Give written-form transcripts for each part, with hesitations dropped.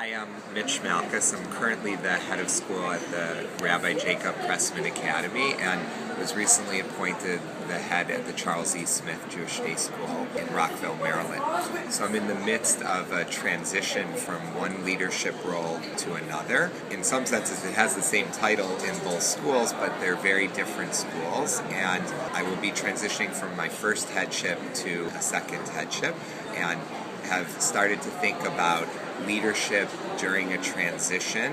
Hi, I'm Mitch Malkus. I'm currently the head of school at the Rabbi Jacob Pressman Academy and was recently appointed the head at the Charles E. Smith Jewish Day School in Rockville, Maryland. So I'm in the midst of a transition from one leadership role to another. In some senses, it has the same title in both schools, but they're very different schools. And I will be transitioning from my first headship to a second headship and have started to think about leadership during a transition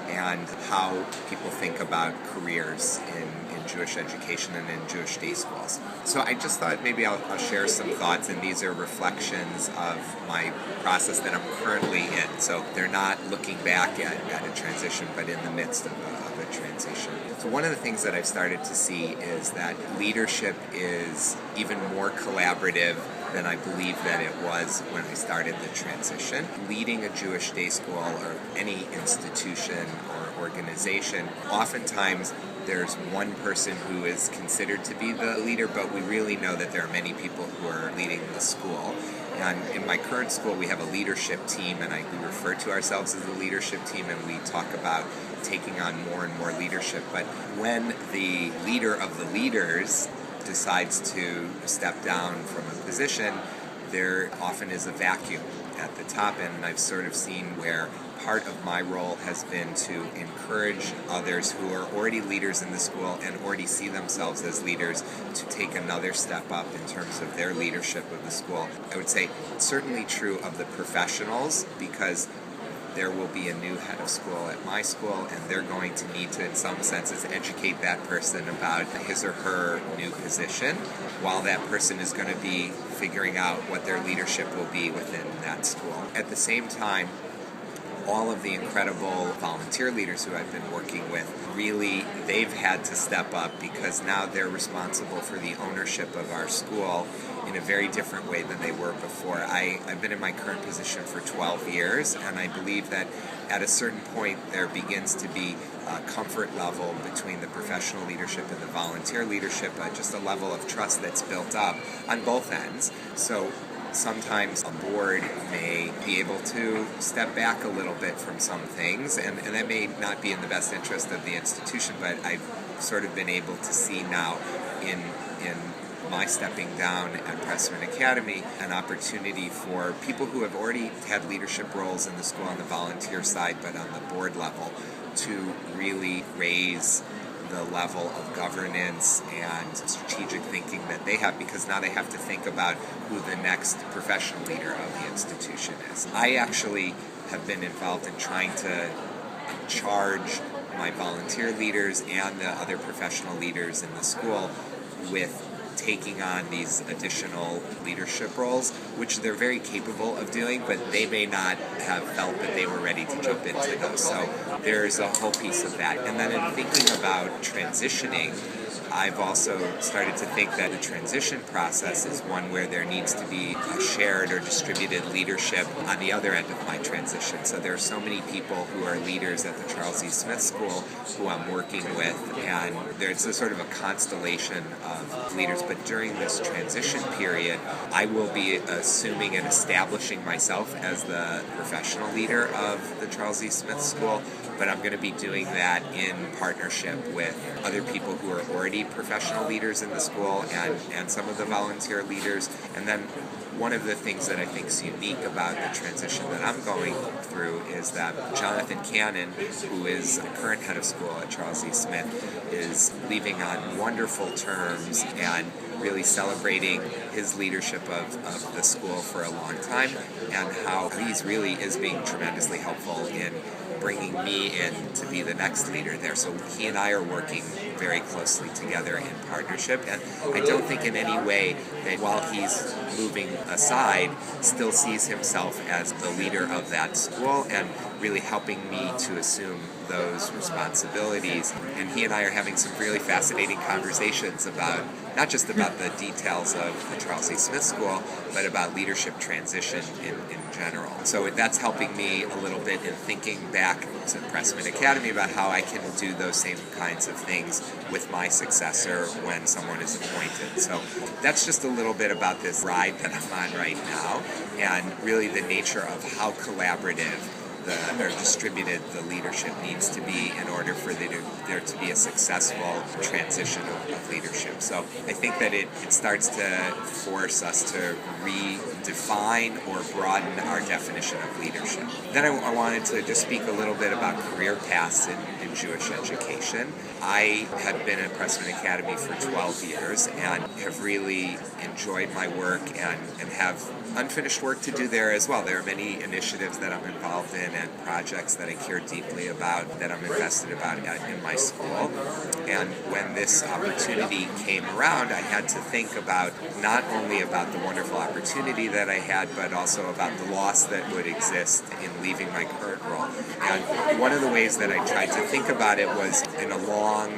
and how people think about careers in Jewish education and in Jewish day schools. So I just thought maybe I'll share some thoughts, and these are reflections of my process that I'm currently in. So they're not looking back at a transition, but in the midst of a transition. So one of the things that I've started to see is that leadership is even more collaborative than I believe that it was when I started the transition. Leading a Jewish day school or any institution or organization, oftentimes there's one person who is considered to be the leader, but we really know that there are many people who are leading the school. And in my current school, we have a leadership team, and we refer to ourselves as the leadership team, and we talk about taking on more and more leadership. But when the leader of the leaders decides to step down from a position, there often is a vacuum at the top end, and I've sort of seen where part of my role has been to encourage others who are already leaders in the school and already see themselves as leaders to take another step up in terms of their leadership of the school. I would say it's certainly true of the professionals, because there will be a new head of school at my school, and they're going to need to, in some senses, educate that person about his or her new position, while that person is going to be figuring out what their leadership will be within that school. At the same time, all of the incredible volunteer leaders who I've been working with, really, they've had to step up because now they're responsible for the ownership of our school in a very different way than they were before. I've been in my current position for 12 years, and I believe that at a certain point there begins to be a comfort level between the professional leadership and the volunteer leadership, just a level of trust that's built up on both ends. So sometimes a board may be able to step back a little bit from some things, and that may not be in the best interest of the institution, but I've sort of been able to see now in my stepping down at Pressman Academy an opportunity for people who have already had leadership roles in the school on the volunteer side, but on the board level, to really raise the level of governance and strategic thinking that they have, because now they have to think about who the next professional leader of the institution is. I actually have been involved in trying to charge my volunteer leaders and the other professional leaders in the school with taking on these additional leadership roles, which they're very capable of doing, but they may not have felt that they were ready to jump into those. So there's a whole piece of that. And then in thinking about transitioning, I've also started to think that the transition process is one where there needs to be a shared or distributed leadership on the other end of my transition. So there are so many people who are leaders at the Charles E. Smith School who I'm working with, and there's a sort of a constellation of leaders. But during this transition period, I will be assuming and establishing myself as the professional leader of the Charles E. Smith School, but I'm going to be doing that in partnership with other people who are already professional leaders in the school and some of the volunteer leaders. And then one of the things that I think is unique about the transition that I'm going through is that Jonathan Cannon, who is the current head of school at Charles E. Smith, is leaving on wonderful terms and really celebrating his leadership of the school for a long time, and how he really is being tremendously helpful in bringing me in to be the next leader there. So he and I are working very closely together in partnership, and I don't think in any way that while he's moving aside, still sees himself as the leader of that school and really helping me to assume those responsibilities. And he and I are having some really fascinating conversations about not just about the details of the Charles E. Smith School, but about leadership transition in general. So that's helping me a little bit in thinking back to Pressman Academy about how I can do those same kinds of things with my successor when someone is appointed. So that's just a little bit about this ride that I'm on right now, and really the nature of how collaborative or distributed the leadership needs to be in order for there to be a successful transition of leadership. So I think that it starts to force us to redefine or broaden our definition of leadership. Then I wanted to just speak a little bit about career paths in Jewish education. I have been at Pressman Academy for 12 years and have really enjoyed my work and have unfinished work to do there as well. There are many initiatives that I'm involved in and projects that I care deeply about, that I'm invested about in my school. And when this opportunity came around, I had to think about not only about the wonderful opportunity that I had, but also about the loss that would exist in leaving my current role. And one of the ways that I tried to think about it was in a long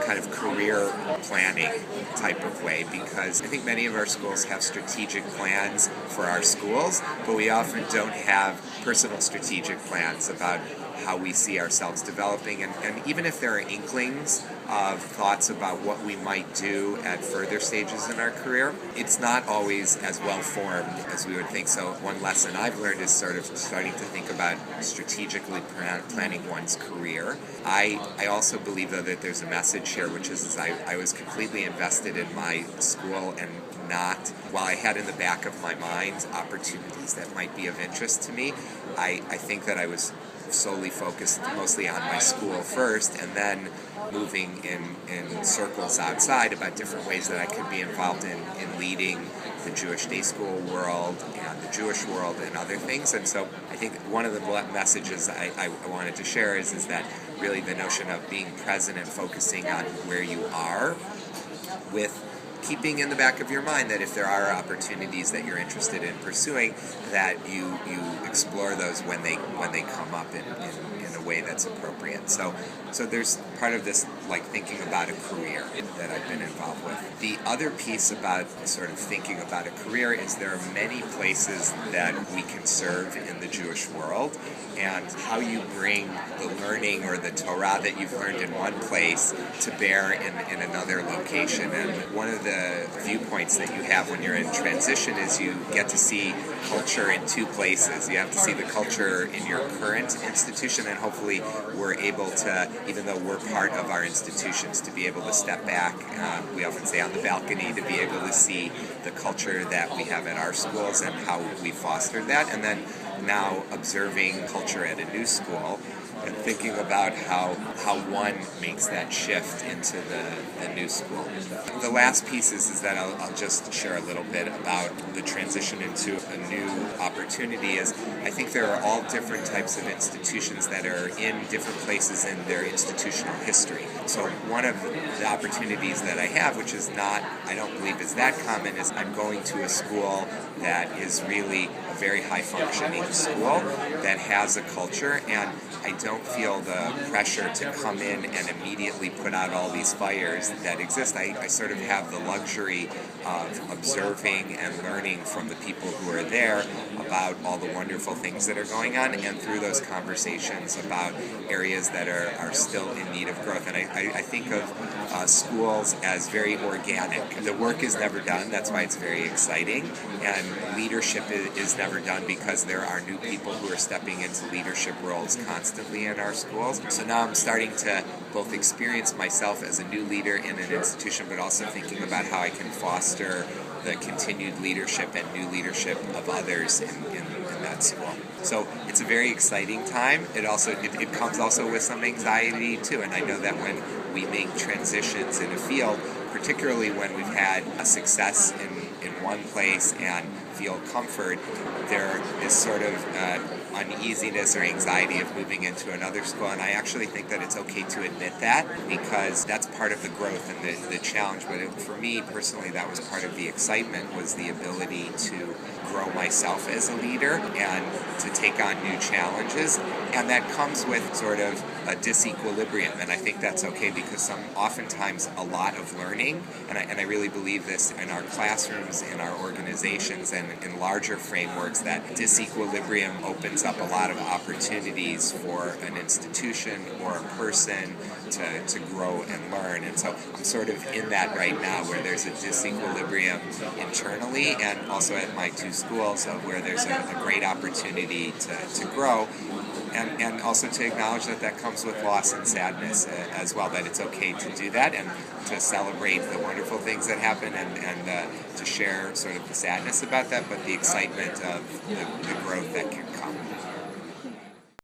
kind of career planning type of way, because I think many of our schools have strategic plans for our schools, but we often don't have personal strategic plans about how we see ourselves developing, and even if there are inklings of thoughts about what we might do at further stages in our career, it's not always as well formed as we would think. So one lesson I've learned is sort of starting to think about strategically planning one's career. I also believe, though, that there's a message here, which is I was completely invested in my school and not, while I had in the back of my mind opportunities that might be of interest to me, I think that I was solely focused mostly on my school first, and then moving in circles outside about different ways that I could be involved in leading the Jewish day school world and the Jewish world and other things. And so I think one of the messages I wanted to share is that really the notion of being present and focusing on where you are, with keeping in the back of your mind that if there are opportunities that you're interested in pursuing, that you explore those when they come up in a way that's appropriate. So there's part of this, like, thinking about a career that I've been involved with. The other piece about sort of thinking about a career is there are many places that we can serve in the Jewish world, and how you bring the learning or the Torah that you've learned in one place to bear in another location. And one of the viewpoints that you have when you're in transition is you get to see culture in two places. You have to see the culture in your current institution, and hopefully we're able to, even though we're part of our institutions, to be able to step back, we often say on the balcony, to be able to see the culture that we have at our schools and how we fostered that, and then now observing culture at a new school and thinking about how one makes that shift into the new school. The last piece is that I'll just share a little bit about the transition into a new opportunity. Is I think there are all different types of institutions that are in different places in their institutional history. So one of the opportunities that I have, which is not, I don't believe is that common, is I'm going to a school that is really a very high-functioning school that has a culture, and I don't feel the pressure to come in and immediately put out all these fires that exist. I sort of have the luxury of observing and learning from the people who are there about all the wonderful things that are going on, and through those conversations about areas that are still in need of growth. And I think of schools as very organic. The work is never done, that's why it's very exciting, and leadership is never done because there are new people who are stepping into leadership roles constantly in our schools. So now I'm starting to both experience myself as a new leader in an institution, but also thinking about how I can foster the continued leadership and new leadership of others in that school. So it's a very exciting time. It comes also with some anxiety too, and I know that when we make transitions in a field, particularly when we've had a success in one place and feel comfort, there is sort of uneasiness or anxiety of moving into another school, and I actually think that it's okay to admit that, because that's part of the growth and the challenge. But for me personally, that was part of the excitement, was the ability to grow myself as a leader and to take on new challenges, and that comes with sort of a disequilibrium, and I think that's okay, because oftentimes a lot of learning, and I really believe this in our classrooms, in our organizations, and in larger frameworks, that disequilibrium opens up a lot of opportunities for an institution or a person to grow and learn. And so I'm sort of in that right now, where there's a disequilibrium internally and also at my two schools, of where there's a great opportunity to grow, and also to acknowledge that that comes with loss and sadness as well, that it's okay to do that and to celebrate the wonderful things that happen and to share sort of the sadness about that, but the excitement of the growth that can come.